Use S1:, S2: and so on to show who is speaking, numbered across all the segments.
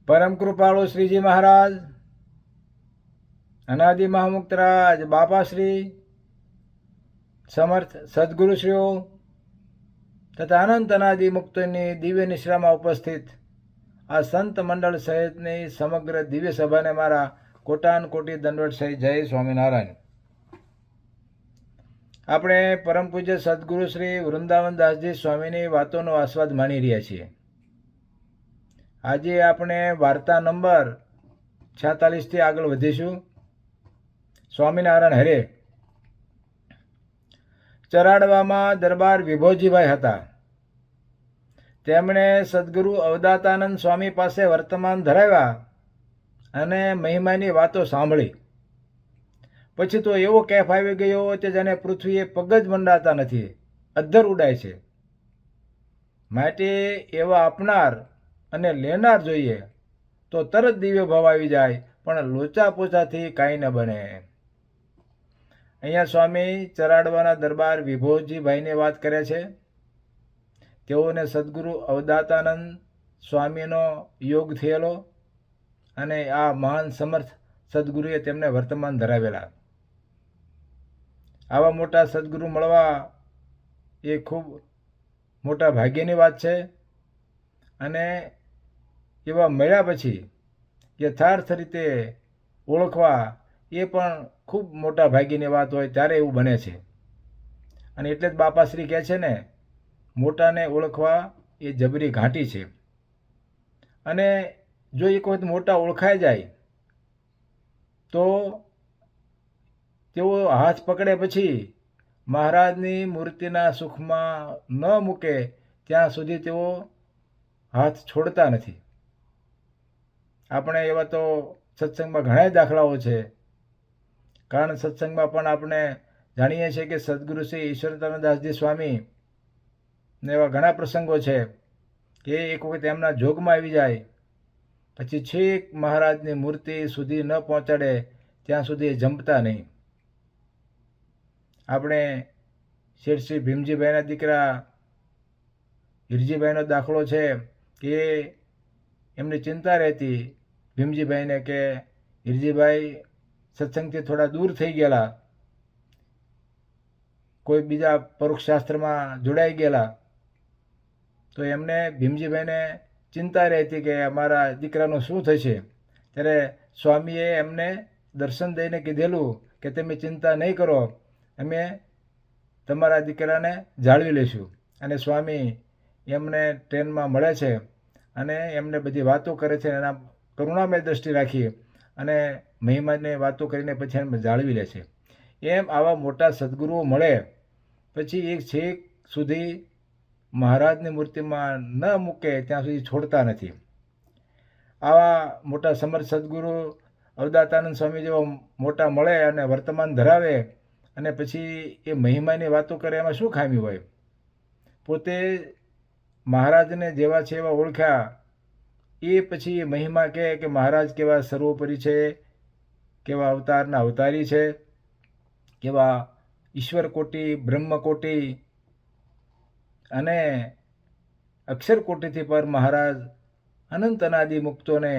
S1: પરમ કૃપાળુ શ્રીજી મહારાજ, અનાદિ મહામુક્તરાજ બાપાશ્રી, સમર્થ સદગુરુશ્રીઓ તથા અનંત અનાદિ મુક્તોની દિવ્ય નિશ્રામાં ઉપસ્થિત આ સંત મંડળ સહિતની સમગ્ર દિવ્ય સભાને મારા કોટાન કોટી દંડવત સહિત જય સ્વામિનારાયણ. આપણે પરમ પૂજ્ય સદગુરુ શ્રી વૃંદાવનદાસજી સ્વામીની વાતોનો આસ્વાદ માણી રહ્યા છીએ. આજે આપણે વાર્તા નંબર 46થી આગળ વધીશું. સ્વામિનારાયણ હરે. ચરાડવામાં દરબાર વિભોજીભાઈ હતા. તેમણે સદગુરુ અવદાતાનંદ સ્વામી પાસે વર્તમાન ધરાવ્યા અને મહિમાની વાતો સાંભળી. પછી તો એવો કેફ આવી ગયો કે જેને પૃથ્વીએ પગ જ મંડાતા નથી, અધ્ધર ઉડાય છે. માટે એવા આપનાર અને લેનાર જોઈએ તો તરત દિવ્ય ભાવ આવી જાય, પણ લોચા પોચાથી કાંઈ ન બને. અહીંયા સ્વામી ચરાડવાના દરબાર વિભોજીભાઈને વાત કરે છે. તેઓને સદગુરુ અવદાતાનંદ સ્વામીનો યોગ થયેલો અને આ મહાન સમર્થ સદગુરુએ તેમને વર્તમાન ધરાવેલા. આવા મોટા સદગુરુ મળવા એ ખૂબ મોટા ભાગ્યની વાત છે. અને એવા મળ્યા પછી યથાર્થ રીતે ઓળખવા એ પણ ખૂબ મોટા ભાગ્યની વાત હોય ત્યારે એવું બને છે. અને એટલે જ બાપાશ્રી કહે છે ને, મોટાને ઓળખવા એ જબરી ઘાંટી છે. અને જો એક વખત મોટા ઓળખાઈ જાય તો તેઓ હાથ પકડે પછી મહારાજની મૂર્તિના સુખમાં ન મૂકે ત્યાં સુધી તેઓ હાથ છોડતા નથી. આપણે એવા તો સત્સંગમાં ઘણા દાખલાઓ છે. કારણ સત્સંગમાં પણ આપણે જાણીએ છીએ કે સદગુરુ શ્રી ઈશ્વરાનંદદાસજી સ્વામી ને એવા ઘણા પ્રસંગો છે કે એક વખત એમના જોગમાં આવી જાય પછી છેક મહારાજની મૂર્તિ સુધી ન પહોંચાડે ત્યાં સુધી જંપતા નહીં. આપણે શેઠ શ્રી ભીમજીભાઈના દીકરા હિરજીભાઈનો દાખલો છે કે એમની ચિંતા રહેતી ભીમજીભાઈને કે હિરજીભાઈ સત્સંગથી થોડા દૂર થઈ ગયેલા, કોઈ બીજા પરોક્ષ શાસ્ત્રમાં જોડાઈ ગયેલા. તો એમને ભીમજીભાઈને ચિંતા રહેતી કે અમારા દીકરાનું શું થશે. ત્યારે સ્વામીએ એમને દર્શન દઈને કીધેલું કે તમે ચિંતા નહીં કરો, અમે તમારા દીકરાને જાળવી લઈશું. અને સ્વામી એમને ટ્રેનમાં મળે છે અને એમને બધી વાતો કરે છે. એના કરુણામય દ્રષ્ટિ રાખી અને મહિમાની વાતો કરીને પછી એમને જાળવી લે છે. એમ આવા મોટા સદગુરુઓ મળે પછી એક છેક સુધી મહારાજની મૂર્તિમાં ન મૂકે ત્યાં સુધી છોડતા નથી. આવા મોટા સમર્થ સદગુરુ અવદાતાનંદ સ્વામી જેવા મોટા મળે અને વર્તમાન ધરાવે અને પછી એ મહિમાની વાતો કરે, એમાં શું ખામી હોય? પોતે મહારાજને જેવા છે એવા ઓળખ્યા એ પછી મહિમા કહે કે મહારાજ કેવા સર્વોપરી છે, કેવા અવતારના અવતારી છે, કેવા ઈશ્વર કોટી બ્રહ્મ કોટી અને અક્ષર કોટીથી પર મહારાજ અનંત અનાદિ મુક્તોને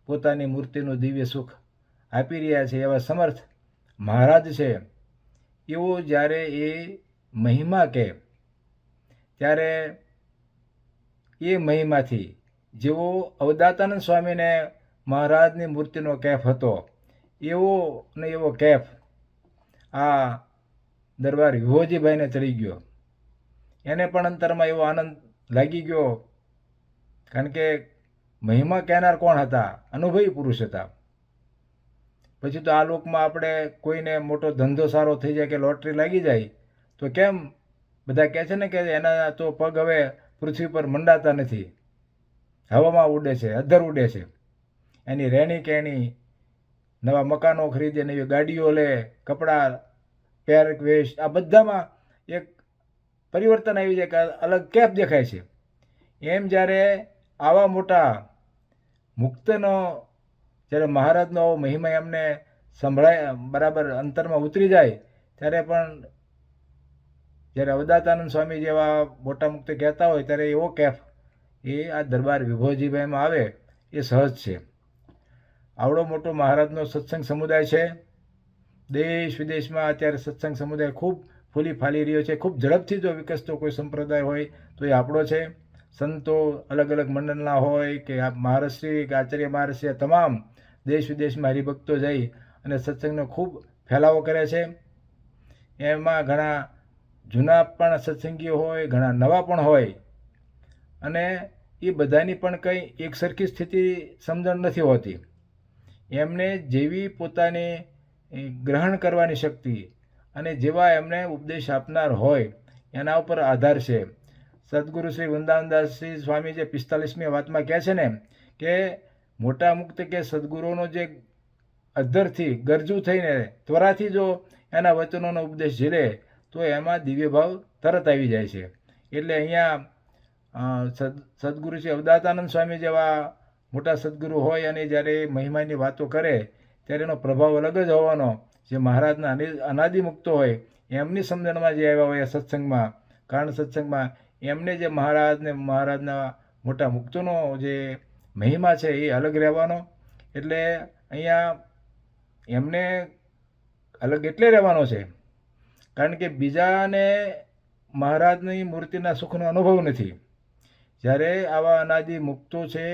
S1: પોતાની મૂર્તિનું દિવ્ય સુખ આપી રહ્યા છે. એવા સમર્થ મહારાજ છે. એવો જ્યારે એ મહિમા કહે ત્યારે એ મહિમાથી જેવો અવદાતાનંદ સ્વામીને મહારાજની મૂર્તિનો કેફ હતો એવો ને એવો કેફ આ દરબાર વિભોજીભાઈને ચડી ગયો. એને પણ અંતરમાં એવો આનંદ લાગી ગયો. કારણ કે મહિમા કહેનાર કોણ હતા? અનુભવી પુરુષ હતા. પછી તો આ લોકમાં આપણે કોઈને મોટો ધંધો સારો થઈ જાય કે લોટરી લાગી જાય તો કેમ બધા કહે છે ને કે એના તો પગ હવે પૃથ્વી પર મંડાતા નથી, હવામાં ઉડે છે, અધ્ધર ઉડે છે. એની રહેણી કહેણી, નવા મકાનો ખરીદે, નવી ગાડીઓ લે, કપડાં પહેર વેશ, આ બધામાં એક પરિવર્તન આવી જાય કે અલગ કેફ દેખાય છે. એમ જ્યારે આવા મોટા મુક્તનો જ્યારે મહારાજનો મહિમા એમને સંભળાય, બરાબર અંતરમાં ઉતરી જાય ત્યારે પણ જ્યારે અવદાતાનંદ સ્વામી જેવા મોટા મુક્ત કહેતા હોય ત્યારે એવો કેફ એ આ દરબાર વિભોજીભાઈમાં આવે એ સહજ છે. આવડો મોટો મહારાજનો સત્સંગ સમુદાય છે. દેશ વિદેશમાં અત્યારે સત્સંગ સમુદાય ખૂબ ફૂલી ફાલી રહ્યો છે. ખૂબ ઝડપથી જો વિકસતો કોઈ સંપ્રદાય હોય તો એ આપણો છે. સંતો અલગ અલગ મંડળના હોય કે આ મહારાષ્ટ્રી કે આચાર્ય મહારાષ્ટ્રી તમામ દેશ વિદેશમાં હરિભક્તો જઈ અને સત્સંગનો ખૂબ ફેલાવો કરે છે. એમાં ઘણા જૂના પણ સત્સંગીઓ હોય, ઘણા નવા પણ હોય, અને એ બધાની પણ કંઈ એક સરખી સ્થિતિ સમજણ નથી હોતી. એમને જેવી પોતાની ગ્રહણ કરવાની શક્તિ અને જેવા એમને ઉપદેશ આપનાર હોય એના ઉપર આધાર છે. સદગુરુ શ્રી વૃંદાવનદાસજી સ્વામી જે 45મી વાતમાં કહે છે ને કે મોટા મુક્ત કે સદગુરુનો જે અધ્ધરથી ગરજુ થઈને ત્વરાથી જો એના વચનોનો ઉપદેશ ઝીલે તો એમાં દિવ્ય ભાવ તરત આવી જાય છે. એટલે અહીંયા સદગુરુ શ્રી અવદાતાનંદ સ્વામી જેવા મોટા સદગુરુ હોય અને જ્યારે મહિમાની વાતો કરે ત્યારે એનો પ્રભાવ અલગ જ હોવાનો. જે મહારાજના અનાદિ મુક્તો હોય એમની સમજણમાં જે આવ્યા હોય સત્સંગમાં, કારણ સત્સંગમાં એમને જે મહારાજના મોટા મુક્તોનો જે મહિમા છે એ અલગ રહેવાનો. એટલે અહીંયા એમને અલગ એટલે રહેવાનો છે કારણ કે બીજાને મહારાજની મૂર્તિના સુખનો અનુભવ નથી. જ્યારે આવા અનાદિ મુક્તો છે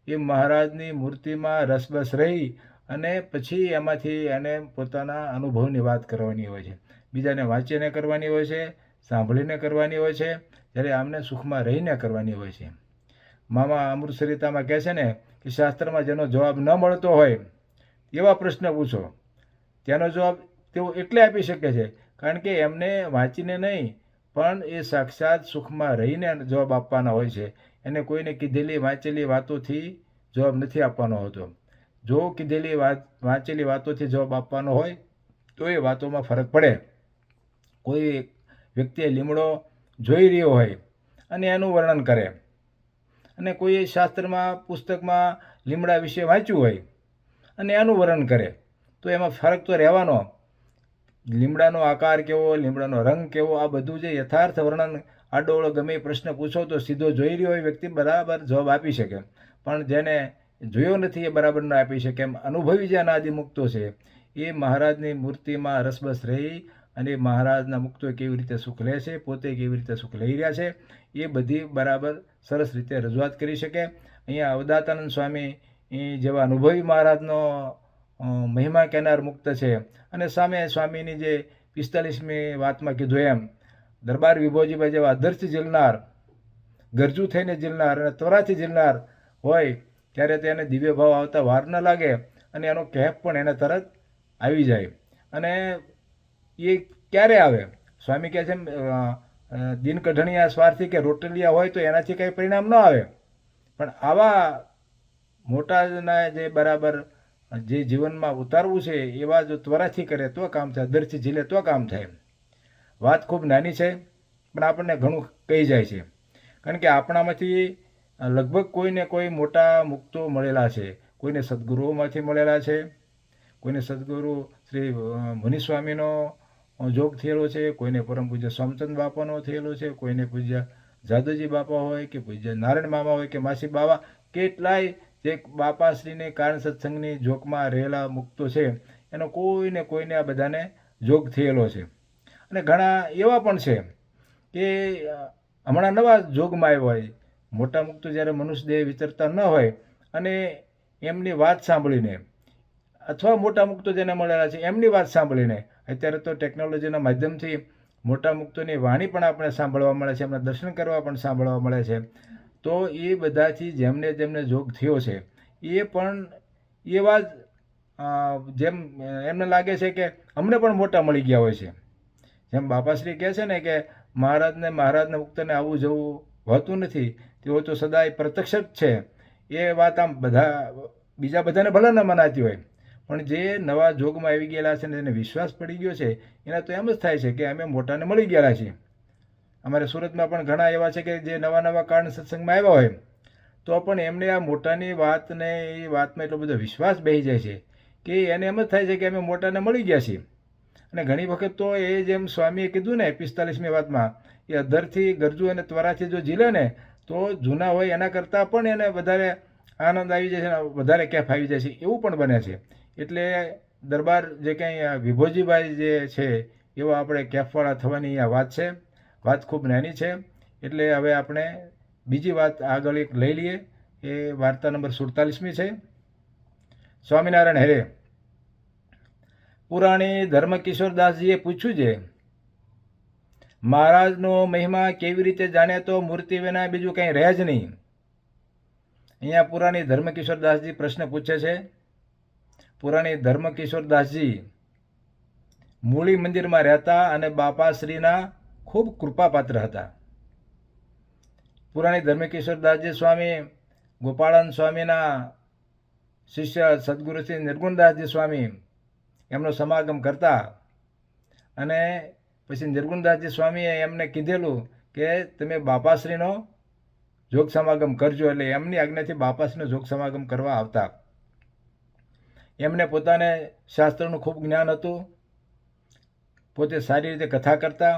S1: એ મહારાજની મૂર્તિમાં રસબસ રહી અને પછી એમાંથી એને પોતાના અનુભવની વાત કરવાની હોય છે, બીજાને વાંચીને કરવાની હોય છે, સાંભળીને કરવાની હોય છે, જ્યારે આમને સુખમાં રહીને કરવાની હોય છે. મામા અમૃત સરિતામાં કહે છે ને કે શાસ્ત્રમાં જેનો જવાબ ન મળતો હોય એવા પ્રશ્ન પૂછો. તેનો જવાબ તેઓ એટલે આપી શકે છે કારણ કે એમને વાંચીને નહીં પણ એ સાક્ષાત સુખમાં રહીને જવાબ આપવાના હોય છે. એને કોઈને કીધેલી વાંચેલી વાતોથી જવાબ નથી આપવાનો હોતો. જો કીધેલી વાંચેલી વાતોથી જવાબ આપવાનો હોય તો એ વાતોમાં ફરક પડે. કોઈ વ્યક્તિએ લીમડો જોઈ રહ્યો હોય અને એનું વર્ણન કરે, અને કોઈ શાસ્ત્રમાં પુસ્તકમાં લીમડા વિશે વાંચ્યું હોય અને એનું વર્ણન કરે, તો એમાં ફરક તો રહેવાનો. લીમડાનો આકાર કેવો, લીમડાનો રંગ કેવો, આ બધું જે યથાર્થ વર્ણન આડોળો ગમે પ્રશ્ન પૂછો તો સીધો જોઈ રહ્યો હોય વ્યક્તિ બરાબર જવાબ આપી શકે, પણ જેને જોયો નથી એ બરાબર ન આપી શકે. એમ અનુભવી જે અનાદિ મુક્તો છે એ મહારાજની મૂર્તિમાં રસબસ રહી અને મહારાજના મુક્તો કેવી રીતે સુખ લે છે, પોતે કેવી રીતે સુખ લઈ રહ્યા છે, એ બધી બરાબર સરસ રીતે રજૂઆત કરી શકે. અહીંયા અવદાતાનંદ સ્વામી જેવા અનુભવી મહારાજનો મહિમા કહેનાર મુક્ત છે, અને સામે સ્વામીની જે 45મી વાતમાં કીધું એમ દરબાર વિભોજીભાઈ જેવા અધરથી ઝીલનાર, ગરજુ થઈને ઝીલનાર અને ત્વરાથી ઝીલનાર હોય ત્યારે તેને દિવ્ય ભાવ આવતા વાર ન લાગે અને એનો કહેપ પણ એને તરત આવી જાય. અને એ ક્યારે આવે? સ્વામી કહે છે દિન કઢણિયા સ્વાર્થી કે રોટલિયા હોય તો એનાથી કંઈ પરિણામ ન આવે, પણ આવા મોટાના જે બરાબર જે જીવનમાં ઉતારવું છે એવા જો ત્વરાથી કરે તો કામ થાય, દરથી ઝીલે તો કામ થાય. વાત ખૂબ નાની છે પણ આપણને ઘણું કહી જાય છે, કારણ કે આપણામાંથી લગભગ કોઈને કોઈ મોટા મુક્તો મળેલા છે. કોઈને સદગુરુઓમાંથી મળેલા છે, કોઈને સદગુરુ શ્રી મુનિસ્વામીનો જોગ થયેલો છે, કોઈને પરમ પૂજ્ય સોમચંદ બાપાનો થયેલો છે, કોઈને પૂજ્ય જાદવજી બાપા હોય કે પૂજ્ય નારાયણ મામા હોય કે માસી બાવા, કેટલાય જે બાપાશ્રીને કારણ સત્સંગની જોગમાં રહેલા મુક્તો છે એનો કોઈને કોઈને આ બધાને જોગ થયેલો છે. અને ઘણા એવા પણ છે કે હમણાં નવા જોગમાં આવ્યા હોય. મોટા મુક્તો જ્યારે મનુષ્ય દેહ વિચરતા ન હોય અને એમની વાત સાંભળીને, અથવા મોટા મુક્તો જેને મળેલા છે એમની વાત સાંભળીને, અત્યારે તો ટેકનોલોજીના માધ્યમથી મોટા મુક્તોની વાણી પણ આપણે સાંભળવા મળે છે, એમના દર્શન કરવા પણ સાંભળવા મળે છે. તો એ બધાથી જેમને જેમને જોગ થયો છે એ પણ એવા જેમ એમને લાગે છે કે અમને પણ મોટા મળી ગયા હોય છે. જેમ બાપાશ્રી કહે છે ને કે મહારાજના મુક્તને આવવું જવું હોતું નથી, તેઓ તો સદાય પ્રત્યક્ષ જ છે. એ વાત આમ બીજા બધાને ભલે ન મનાતી હોય, પણ જે નવા જોગમાં આવી ગયેલા છે ને એને વિશ્વાસ પડી ગયો છે એના તો એમ જ થાય છે કે અમે મોટાને મળી ગયેલા છીએ. અમારે સુરતમાં પણ ઘણા એવા છે કે જે નવા નવા કારણ સત્સંગમાં આવ્યા હોય તો પણ એમને આ મોટાની વાતને એ વાતમાં એટલો બધો વિશ્વાસ બેસી જાય છે કે એને એમ જ થાય છે કે અમે મોટાને મળી ગયા છીએ. અને ઘણી વખત તો એ જેમ સ્વામીએ કીધું ને 45મી વાતમાં, એ અધરથી ગરજુ અને ત્વરાથી જો ઝીલે ને તો જૂના હોય એના કરતાં પણ એને વધારે આનંદ આવી જાય છે ને વધારે કેફ આવી જાય છે, એવું પણ બને છે. એટલે દરબાર જે કંઈ વિભોજીભાઈ જે છે એવા આપણે કેફવાળા થવાની આ વાત છે. વાત ખૂબ નાની છે. એટલે હવે આપણે બીજી વાત આગળ એક લઈ લઈએ. એ વાર્તા નંબર 47મી છે. સ્વામિનારાયણ હરે પુરાણી ધર્મકિશોરદાસજીએ પૂછ્યું છે, મહારાજનો મહિમા કેવી રીતે જાણે તો મૂર્તિ વિના બીજું કંઈ રહે જ નહીં. અહીંયા પુરાણી ધર્મકિશોરદાસજી પ્રશ્ન પૂછે છે. પુરાણી ધર્મકિશોરદાસજી મૂળી મંદિરમાં રહેતા અને બાપાશ્રીના ખૂબ કૃપાપાત્ર હતા. પુરાણી ધર્મકિશોરદાસજી સ્વામી ગોપાળાનંદ સ્વામીના શિષ્ય સદગુરુ શ્રી નિર્ગુણદાસજી સ્વામી એમનો સમાગમ કરતા. અને પછી નિર્ગુણદાસજી સ્વામીએ એમને કીધેલું કે તમે બાપાશ્રીનો જોગ સમાગમ કરજો. એટલે એમની આજ્ઞાથી બાપાશ્રીનો જોગ સમાગમ કરવા આવતા. એમને પોતાને શાસ્ત્રનું ખૂબ જ્ઞાન હતું, પોતે સારી રીતે કથા કરતા.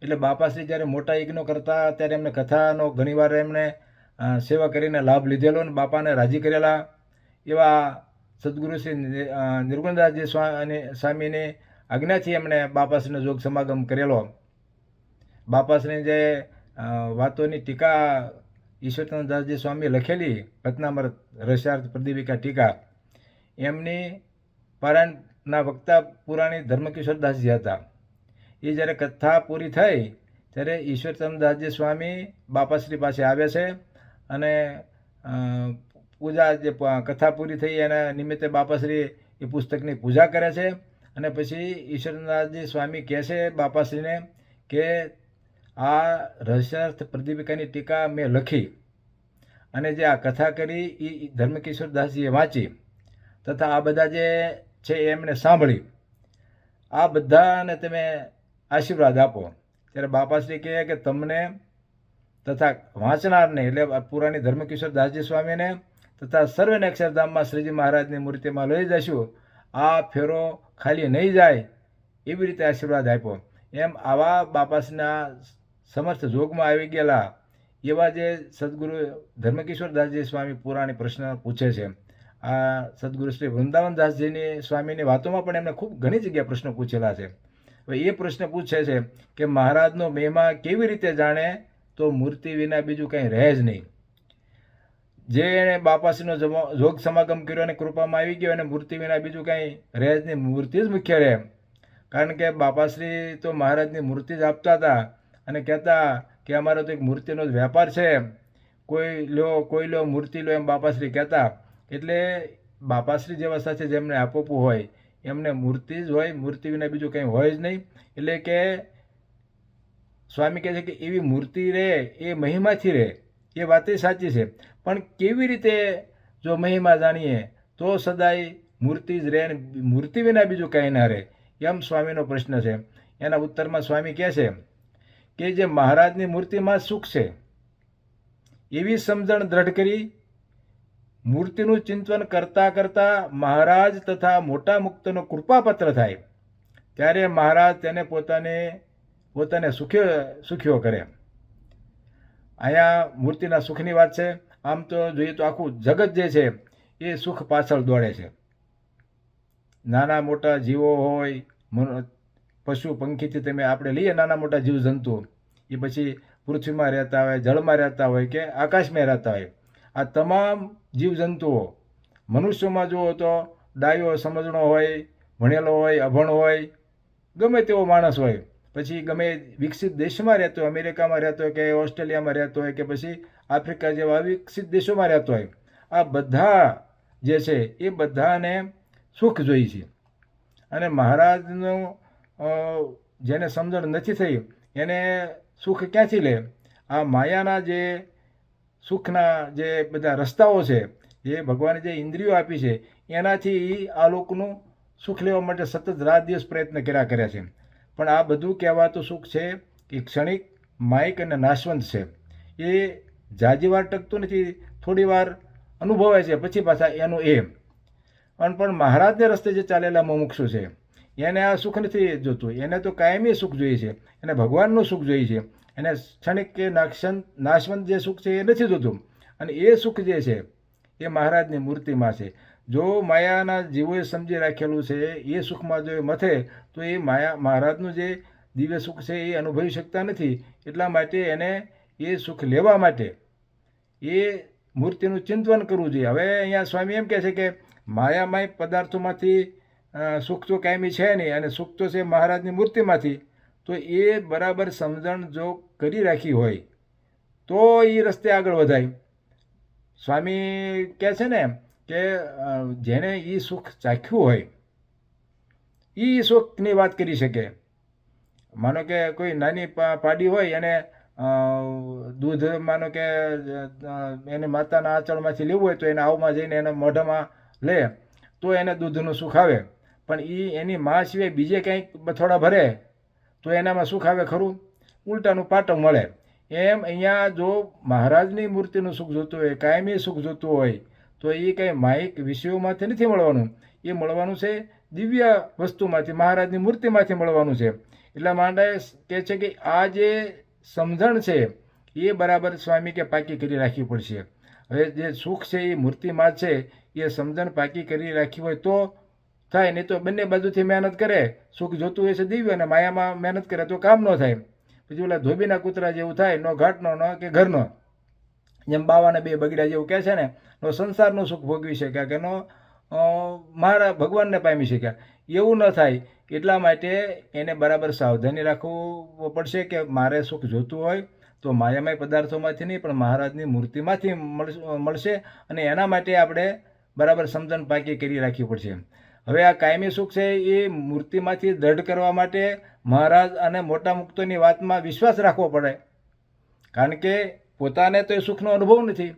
S1: એટલે બાપાશ્રી જ્યારે મોટા યજ્ઞો કરતા ત્યારે એમને કથાનો ઘણીવાર એમને સેવા કરીને લાભ લીધેલો અને બાપાને રાજી કરેલા. એવા સદગુરુ શ્રી નિર્ગુણદાસજી સ્વામીની આજ્ઞાથી એમણે બાપાશ્રીનો જોગ સમાગમ કરેલો. બાપાશ્રીની જે વાતોની ટીકા ઈશ્વરચંદ્રદાસજી સ્વામીએ લખેલી રત્નામૃત રસાર્થ પ્રદીપિકા ટીકા, એમની પારાયણના વક્તા પુરાણી ધર્મકિશોરદાસજી હતા. એ જ્યારે કથા પૂરી થઈ ત્યારે ઈશ્વરચંદ્રદાસજી સ્વામી બાપાશ્રી પાસે આવે છે અને પૂજા જે કથા પૂરી થઈ એના નિમિત્તે બાપાશ્રી એ પુસ્તકની પૂજા કરે છે. અને પછી ઈશ્વરચંદ્રદાસજી સ્વામી કહે છે બાપાશ્રીને કે આ રહસ્યાર્થ પ્રદીપિકાની ટીકા મેં લખી અને જે આ કથા કરી એ ધર્મકિશોરદાસજીએ વાંચી તથા આ બધા જે છે એમને સાંભળી. આ બધાને તમે આશીર્વાદ આપો. ત્યારે બાપાશ્રી કહે કે તમને તથા વાંચનારને એટલે પુરાણી ધર્મકિશોરદાસજી સ્વામીને તથા સર્વેને અક્ષરધામમાં શ્રીજી મહારાજની મૂર્તિમાં લઈ જશું. આ ફેરો ખાલી નહીં જાય એવી રીતે આશીર્વાદ આપ્યો. એમ આવા બાપાશ્રીના સમર્થ જોગમાં આવી ગયેલા એવા જે સદગુરુ ધર્મકિશોરદાસજી સ્વામી પુરાણી પ્રશ્ન પૂછે છે. આ સદગુરુ શ્રી વૃંદાવનદાસજીની સ્વામીની વાતોમાં પણ એમને ખૂબ ઘણી જગ્યાએ પ્રશ્નો પૂછેલા છે. હવે એ પ્રશ્ન પૂછે છે કે મહારાજનો મહિમા કેવી રીતે જાણે તો મૂર્તિ વિના બીજું કંઈ રહે જ નહીં. જે એણે બાપાશ્રીનો જોગ સમાગમ કર્યો અને કૃપામાં આવી ગયો અને મૂર્તિ વિના બીજું કંઈ રહે જ નહીં, મૂર્તિ જ મુખ્ય રહે. કારણ કે બાપાશ્રી તો મહારાજની મૂર્તિ જ આપતા હતા અને કહેતા કે અમારો તો એક મૂર્તિનો જ વેપાર છે, કોઈ લો મૂર્તિ લો, એમ બાપાશ્રી કહેતા. એટલે બાપાશ્રી જેવા સાથે જેમને આપોપું હોય એમને મૂર્તિ જ હોય, મૂર્તિ વિના બીજું કંઈ હોય જ નહીં. એટલે કે સ્વામી કહે છે કે એવી મૂર્તિ રહે એ મહિમાથી રહે. એ વાત સાચી છે, પણ કેવી રીતે જો મહિમા જાણીએ તો સદાય મૂર્તિ જ રહે, મૂર્તિ વિના બીજું કંઈ ના રહે, એમ સ્વામીનો પ્રશ્ન છે. એના ઉત્તરમાં સ્વામી કહે છે કે જે મહારાજની મૂર્તિમાં સુખ છે એવી સમજણ દ્રઢ કરી મૂર્તિનું ચિંતન કરતાં કરતાં મહારાજ તથા મોટા મુક્તનો કૃપાપત્ર થાય ત્યારે મહારાજ તેને પોતાને સુખ્યો કરે. અહીંયા મૂર્તિના સુખની વાત છે. આમ તો જોઈએ તો આખું જગત જે છે એ સુખ પાછળ દોડે છે. નાના મોટા જીવો હોય, પશુ પંખીથી તમે આપણે લઈએ નાના મોટા જીવજંતુ, એ પછી પૃથ્વીમાં રહેતા હોય, જળમાં રહેતા હોય કે આકાશમાં રહેતા હોય, આ તમામ જીવજંતુઓ મનુષ્યોમાં જુઓ તો ડાયો સમજણો હોય, ભણેલો હોય, અભણ હોય, ગમે તેવો માણસ હોય, પછી ગમે વિકસિત દેશમાં રહેતો હોય, અમેરિકામાં રહેતો હોય કે ઓસ્ટ્રેલિયામાં રહેતો હોય કે પછી આફ્રિકા જેવા વિકસિત દેશોમાં રહેતો હોય, આ બધા જે છે એ બધાને સુખ જોઈએ છે. અને મહારાજનું જેને સમજણ નથી થઈ એને સુખ ક્યાંથી લે? આ માયાના જે સુખના જે બધા રસ્તાઓ છે, એ ભગવાને જે ઇન્દ્રિયો આપી છે એનાથી આ લોકોનું સુખ લેવા માટે સતત રાત દિવસ પ્રયત્ન કર્યા છે. પણ આ બધું કહેવાતું સુખ છે એ ક્ષણિક, માયિક અને નાશવંત છે. એ જાજી વાર ટકતું નથી, થોડી વાર અનુભવાય છે પછી પાછા એનું પણ મહારાજને રસ્તે જે ચાલેલા મુમુક્ષુ છે એને આ સુખ નથી જોતું. એને તો કાયમી સુખ જોઈએ છે, એને ભગવાનનું સુખ જોઈએ છે. એને ક્ષણિક કે નાશવંત જે સુખ છે એ નથી જોતું. અને એ સુખ જે છે એ મહારાજની મૂર્તિમાં છે. જો માયાના જીવોએ સમજી રાખેલું છે એ સુખમાં જો એ મથે તો એ મહારાજનું જે દિવ્ય સુખ છે એ અનુભવી શકતા નથી. એટલા માટે એને એ સુખ લેવા માટે એ મૂર્તિનું ચિંતન કરવું જોઈએ. હવે અહીંયા સ્વામી એમ કહે છે કે માયામય પદાર્થોમાંથી સુખ તો કાયમી છે નહીં, અને સુખ તો છે મહારાજની મૂર્તિમાંથી. તો એ બરાબર સમજણ જો કરી રાખી હોય તો એ રસ્તે આગળ વધાય. સ્વામી કહે છે ને કે જેને એ સુખ ચાખ્યું હોય એ સુખની વાત કરી શકે. માનો કે કોઈ નાની પાડી હોય અને દૂધ માનો કે એને માતાના આંચળમાંથી લેવું હોય તો એને આવમાં જઈને એને મોઢામાં લે તો એને દૂધનું સુખ આવે. પણ એની મા સિવાય બીજે કંઈક બથોડા ભરે તો એનામાં સુખ આવે ખરું? ઉલટાનું પાટું મળે. એમ અહીંયા જો મહારાજની મૂર્તિનું સુખ જોતું હોય, કાયમી સુખ જોતું હોય તો એ કંઈ માહિક વિષયોમાંથી નથી મળવાનું. એ મળવાનું છે દિવ્ય વસ્તુમાંથી, મહારાજની મૂર્તિમાંથી મળવાનું છે. એટલા માટે કહે છે કે આ જે સમજણ છે એ બરાબર સ્વામી કે પાકી કરી રાખવી પડશે. હવે જે સુખ છે એ મૂર્તિમાં છે, એ સમજણ પાકી કરી રાખી હોય તો થાય, નહીં તો બંને બાજુથી મહેનત કરે, સુખ જોતું હોય છે દિવ્ય અને માયામાં મહેનત કરે તો કામ ન થાય. પછી ઓલા ધોબીના કૂતરા જેવું થાય, નો ઘાટનો ન કે ઘરનો. જેમ બાવાને બે બગડ્યા જેવું કહે છે ને, નો સંસારનું સુખ ભોગવી શક્યા કે નો મારા ભગવાનને પામી શક્યા, એવું ન થાય. એટલા માટે એને બરાબર સાવધાની રાખવું પડશે કે મારે સુખ જોતું હોય તો માયામય પદાર્થોમાંથી નહીં પણ મહારાજની મૂર્તિમાંથી મળશે. અને એના માટે આપણે બરાબર સમજણ પાકી કરી રાખવી પડશે. હવે આ કાયમી સુખ છે એ મૂર્તિમાંથી દ્રઢ કરવા માટે મહારાજ અને મોટા મુક્તોની વાતમાં વિશ્વાસ રાખવો પડે. કારણ કે પોતાને તો એ સુખનો અનુભવ નથી.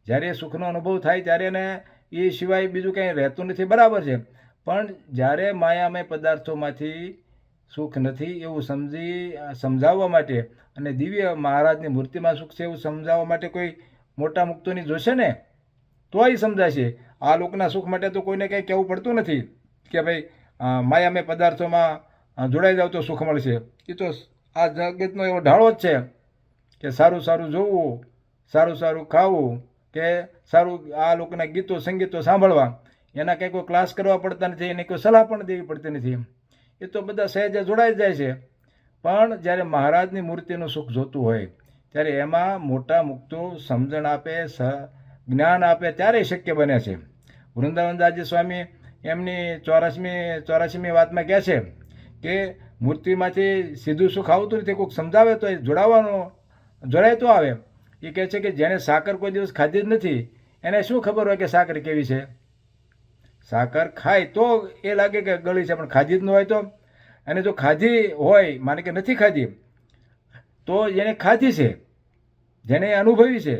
S1: જ્યારે એ સુખનો અનુભવ થાય ત્યારે એને એ સિવાય બીજું કંઈ રહેતું નથી, બરાબર છે. પણ જ્યારે માયામય પદાર્થોમાંથી સુખ નથી એવું સમજાવવા માટે અને દિવ્ય મહારાજની મૂર્તિમાં સુખ છે એવું સમજાવવા માટે કોઈ મોટા મુક્તોની જોશે ને તો એ સમજાશે. આ લોકોના સુખ માટે તો કોઈને કંઈ કહેવું પડતું નથી કે ભાઈ માયામય પદાર્થોમાં જોડાઈ જાવ તો સુખ મળશે. એ તો આ જગતનો એવો ઢાળો જ છે કે સારું સારું જોવું, સારું સારું ખાવું, કે સારું આ લોકોના ગીતો સંગીતો સાંભળવા, એના કંઈ કોઈ ક્લાસ કરવા પડતા નથી, એની કોઈ સલાહ પણ દેવી પડતી નથી. એ તો બધા સહેજે જોડાઈ જાય છે. પણ જ્યારે મહારાજની મૂર્તિનું સુખ જોતું હોય ત્યારે એમાં મોટા મુક્તો સમજણ આપે, જ્ઞાન આપે ત્યારે શક્ય બને છે. વૃંદાવનદાસજી સ્વામી એમની 84મી વાતમાં કહે છે કે મૂર્તિમાંથી સીધું સુખ આવતું નથી, કોઈક સમજાવે તો એ જોડાય તો આવે. એ કહે છે કે જેણે સાકર કોઈ દિવસ ખાધી જ નથી એને શું ખબર હોય કે સાકર કેવી છે? સાકર ખાય તો એ લાગે કે ગળી છે, પણ ખાધી જ ન હોય તો. અને જો ખાધી હોય, માને કે નથી ખાધી, તો જેને ખાધી છે, જેને અનુભવી છે,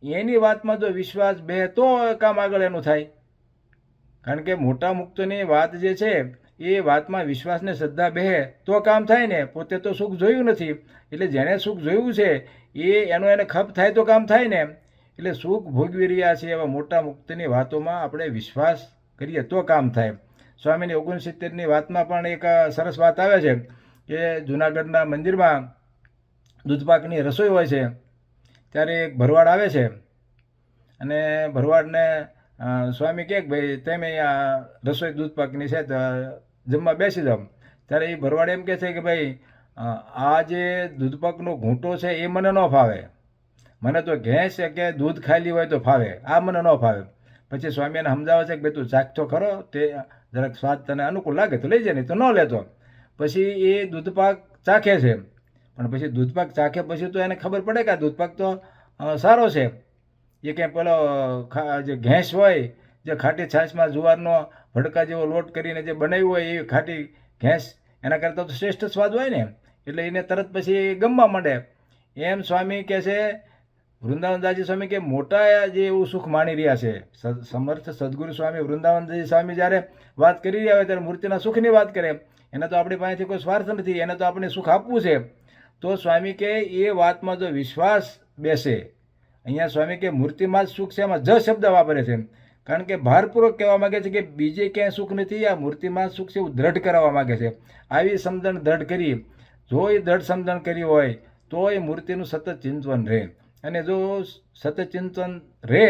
S1: એની વાતમાં જો વિશ્વાસ બે તો કામ આગળ એનું થાય. કારણ કે મોટા મુક્તોની વાત જે છે એ વાતમાં વિશ્વાસને શ્રદ્ધા બે તો કામ થાય ને. પોતે તો સુખ જોયું નથી, એટલે જેને સુખ જોયું છે એને ખપ થાય તો કામ થાય ને. એટલે સુખ ભોગવી રહ્યા છે એવા મોટા મુક્તની વાતોમાં આપણે વિશ્વાસ કરીએ તો કામ થાય. સ્વામીની 69ની વાતમાં પણ એક સરસ વાત આવે છે કે જૂનાગઢના મંદિરમાં દૂધપાકની રસોઈ હોય છે. ત્યારે એક ભરવાડ આવે છે અને ભરવાડને સ્વામી કહે કે ભાઈ તમે આ રસોઈ દૂધપાકની છે તો જમવા બેસી જાઓ. ત્યારે એ ભરવાડ એમ કહે છે કે ભાઈ આ જે દૂધપાકનો ઘૂંટો છે એ મને ન ફાવે, મને તો ઘેંસ કે દૂધ ખાલી હોય તો ફાવે, આ મને ન ફાવે. પછી સ્વામી એને સમજાવે છે કે ભાઈ તું ચાખતો ખરો, તે જરાક સ્વાદ તને અનુકૂળ લાગે તો લઈ જાય, નહીં તો ન લેતો. પછી એ દૂધપાક ચાખે છે, પણ પછી દૂધપાક ચાખે પછી તો એને ખબર પડે કે આ દૂધપાક તો સારો છે. એ કંઈ પેલો જે ઘેંસ હોય, જે ખાટી છાશમાં જુવારનો ભડકા જેવો લોટ કરીને જે બનાવ્યું હોય એ ખાટી ઘેંસ, એના કરતાં તો શ્રેષ્ઠ સ્વાદ હોય ને. એટલે એને તરત પછી ગમવા માંડે. એમ સ્વામી કહે છે, વૃંદાવનદાસજી સ્વામી કે મોટા જે એવું સુખ માણી રહ્યા છે. સમર્થ સદગુરુ સ્વામી વૃંદાવનદાસજી સ્વામી જ્યારે વાત કરી રહ્યા હોય ત્યારે મૂર્તિના સુખની વાત કરે. એને તો આપણી પાસેથી કોઈ સ્વાર્થ નથી, એને તો આપણે સુખ આપવું છે. તો સ્વામી કે એ વાતમાં જો વિશ્વાસ બેસે, અહીંયા સ્વામી કે મૂર્તિમાં જ સુખ છે, એમાં જ શબ્દ વાપરે છે. કારણ કે ભારપૂર્વક કહેવા માગે છે કે બીજે ક્યાંય સુખ નથી, આ મૂર્તિમાં સુખ છે એવું દ્રઢ કરાવવા માગે છે. આવી સમજણ દ્રઢ કરી, જો એ દ્રઢ સમજણ કરી હોય તો એ મૂર્તિનું સતત ચિંતન રહે. અને જો સતત ચિંતન રહે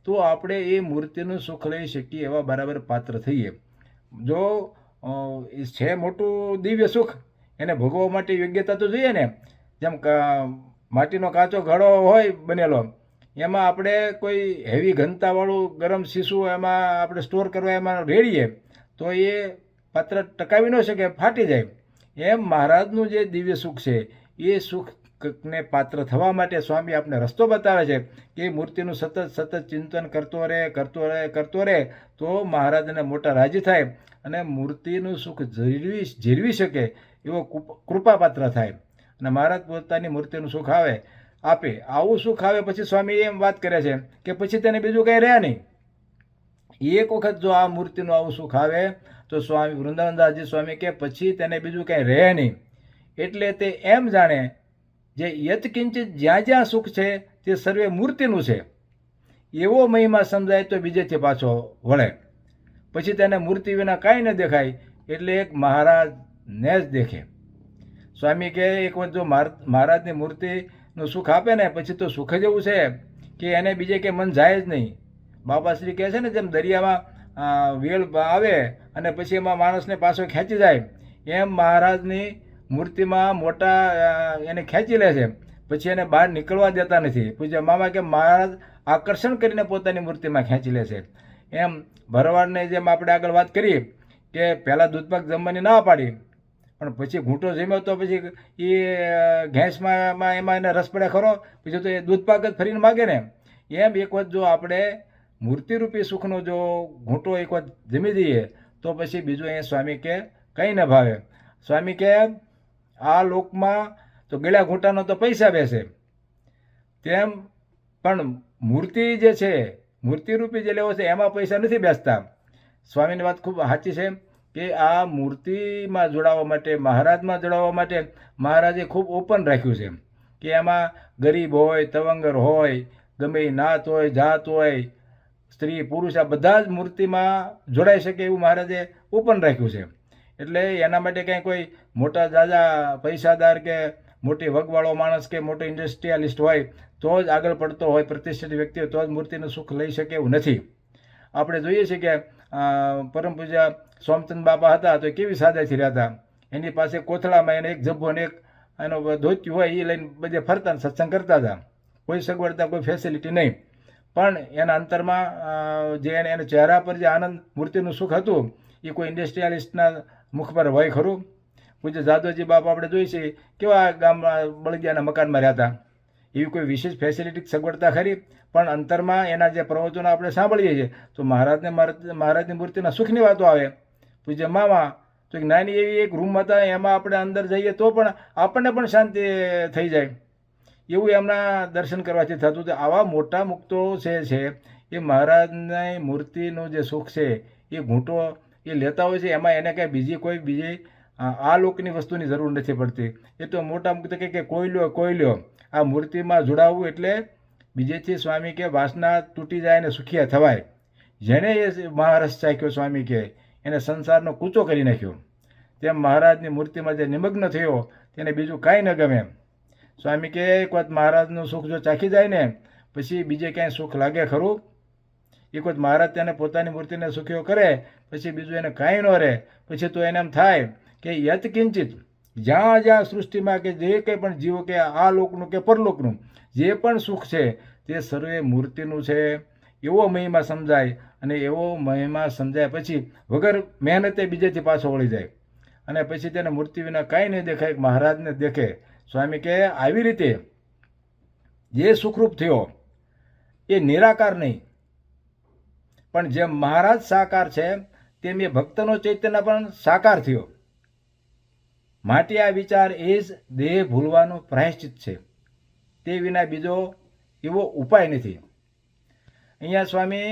S1: તો આપણે એ મૂર્તિનું સુખ લઈ શકીએ એવા બરાબર પાત્ર થઈએ. જો છે મોટું દિવ્ય સુખ, એને ભોગવવા માટે યોગ્યતા તો જોઈએ ને. જેમ માટીનો કાચો ઘડો હોય બનેલો, એમાં આપણે કોઈ હેવી ઘનતાવાળું ગરમ શીશું એમાં આપણે સ્ટોર કરવા એમાં રેડીએ તો એ પાત્ર ટકાવી ન શકે, ફાટી જાય. એમ મહારાજનું જે દિવ્ય સુખ છે એ સુખને પાત્ર થવા માટે સ્વામી આપણે રસ્તો બતાવે છે કે એ મૂર્તિનું સતત ચિંતન કરતો રહે તો મહારાજને મોટા રાજી થાય અને મૂર્તિનું સુખ જીરવી શકે એવો કૃપાપાત્ર થાય અને મહારાજ પોતાની મૂર્તિનું સુખ આપે. આવું સુખ આવે પછી સ્વામી એમ વાત કરે છે કે પછી તેને બીજું કંઈ રહ્યા નહીં. એક વખત જો આ મૂર્તિનું આવું સુખ આવે તો સ્વામી વૃંદાવનદાસજી સ્વામી કે પછી તેને બીજું કંઈ રહે નહીં. એટલે તે એમ જાણે જે યત્કિંચિત જ્યાં જ્યાં સુખ છે તે સર્વે મૂર્તિનું છે એવો મહિમા સમજાય તો બીજેથી પાછો વળે. પછી તેને મૂર્તિ વિના કાંઈ ન દેખાય, એટલે એક મહારાજને જ દેખે. સ્વામી કે એક વખત જો મહારાજની મૂર્તિનું સુખ આપે ને પછી તો સુખ જ એવું છે કે એને બીજે કે મન જાય જ નહીં. બાપાશ્રી કહે છે ને જેમ દરિયામાં વેલ આવે અને પછી એમાં માણસને પાછો ખેંચી જાય, એમ મહારાજની મૂર્તિમાં મોટા એને ખેંચી લે છે, પછી એને બહાર નીકળવા દેતા નથી. પૂજ્ય મામા કે મહારાજ આકર્ષણ કરીને પોતાની મૂર્તિમાં ખેંચી લે છે. એમ ભરવાડને જેમ આપણે આગળ વાત કરી કે પહેલાં દૂધપાક જમવાની ના પાડી, પણ પછી ઘૂંટો જમ્યો તો પછી એ ઘેંસમાં એમાં એને રસ પડે ખરો, પછી તો એ દૂધપાક જ ફરીને માગે ને. એમ એક વખત જો આપણે મૂર્તિરૂપી સુખનો જો ઘૂંટો એક વખત જમી દઈએ તો પછી બીજું અહીંયા સ્વામી કે કંઈ ન ભાવે. સ્વામી કે આ લોકમાં તો ગળ્યા ઘૂંટાનો તો પૈસા બેસે, તેમ પણ મૂર્તિ જે છે મૂર્તિરૂપી જે લેવો છે એમાં પૈસા નથી બેસતા. સ્વામીની વાત ખૂબ સાચી છે કે આ મૂર્તિમાં જોડાવા માટે, મહારાજમાં જોડાવા માટે મહારાજે ખૂબ ઓપન રાખ્યું છે કે એમાં ગરીબ હોય, તવંગર હોય, ગમે એ નાત હોય, જાત હોય, સ્ત્રી પુરુષ, આ બધા જ મૂર્તિમાં જોડાઈ શકે એવું મહારાજે ઓપન રાખ્યું છે. એટલે એના માટે કંઈ કોઈ મોટા જાજા પૈસાદાર કે મોટી વગવાળો માણસ કે મોટો ઇન્ડસ્ટ્રીયાલિસ્ટ હોય તો જ આગળ પડતો હોય, પ્રતિષ્ઠિત વ્યક્તિ હોય તો જ મૂર્તિનું સુખ લઈ શકે એવું નથી. આપણે જોઈએ છીએ કે પરમ પૂજ્ય સોમચંદ બાપા હતા તો કેવી સાદાઈથી રહેતા. એની પાસે કોથળામાં એને એક જબ્બો અને એક એનો ધોત્યું હોય એ લઈને બધે ફરતા સત્સંગ કરતા હતા. કોઈ સગવડતા, કોઈ ફેસિલિટી નહીં, પણ એના અંતરમાં જે એને ચહેરા પર જે આનંદ મૂર્તિનું સુખ હતું એ કોઈ ઇન્ડસ્ટ્રીયાલિસ્ટના મુખ પર હોય ખરું? પૂજ્ય જાદવજી બાપા આપણે જોઈએ છીએ કેવા ગામમાં બળદિયાના મકાનમાં રહેતા, એવી કોઈ વિશેષ ફેસિલિટી સગવડતા ખરી? પણ અંતરમાં એના જે પ્રવચનો આપણે સાંભળીએ છીએ તો મહારાજની મૂર્તિના સુખની વાતો આવે. પૂજ્ય મામા તો નાની એવી એક રૂમ હતા, એમાં આપણે અંદર જઈએ તો પણ આપણને પણ શાંતિ થઈ જાય એવું એમના દર્શન કરવાથી થતું હતું. આવા મોટા મુક્તો છે એ મહારાજની મૂર્તિનું જે સુખ છે એ ઘૂંટો એ લેતા હોય છે. એમાં એને કાંઈ બીજી આ લોકની વસ્તુની જરૂર નથી પડતી. એ તો મોટા મુક્ત કે કોઈ લ્યો આ મૂર્તિમાં જોડાવવું એટલે બીજેથી સ્વામી કે વાસના તૂટી જાય અને સુખિયા થવાય. જેને એ મહારસ ચાખ્યો સ્વામી કે એને સંસારનો કૂચો કરી નાખ્યો. તેમ મહારાજની મૂર્તિમાં જે નિમગ્ન થયો તેને બીજું કાંઈ ન ગમે. સ્વામી કે એક વખત મહારાજનું સુખ જો ચાખી જાય ને પછી બીજે ક્યાંય સુખ લાગે ખરું? એક વખત મહારાજ તેને પોતાની મૂર્તિને સુખ્યો કરે પછી બીજું એને કાંઈ ન રહે. પછી તો એને એમ થાય કે યત્કિંચિત જ્યાં જ્યાં સૃષ્ટિમાં કે જે કંઈ પણ જીવો કે આ લોકનું કે પરલોકનું જે પણ સુખ છે તે સર્વે મૂર્તિનું છે એવો મહિમા સમજાય. અને એવો મહિમા સમજાય પછી વગર મહેનતે બીજેથી પાછો વળી જાય અને પછી તેને મૂર્તિ વિના કાંઈ નહીં દેખાય, મહારાજને દેખે. સ્વામી કે આવી રીતે જે સુખરૂપ થયો એ નિરાકાર નહીં, પણ જેમ મહારાજ સાકાર છે તેમ એ ભક્તનો ચૈતન્ય પણ સાકાર થયો. માટે આ વિચાર એ જ દેહ ભૂલવાનું પ્રાયશ્ચિત છે, તે વિના બીજો એવો ઉપાય નથી. અહીંયા સ્વામી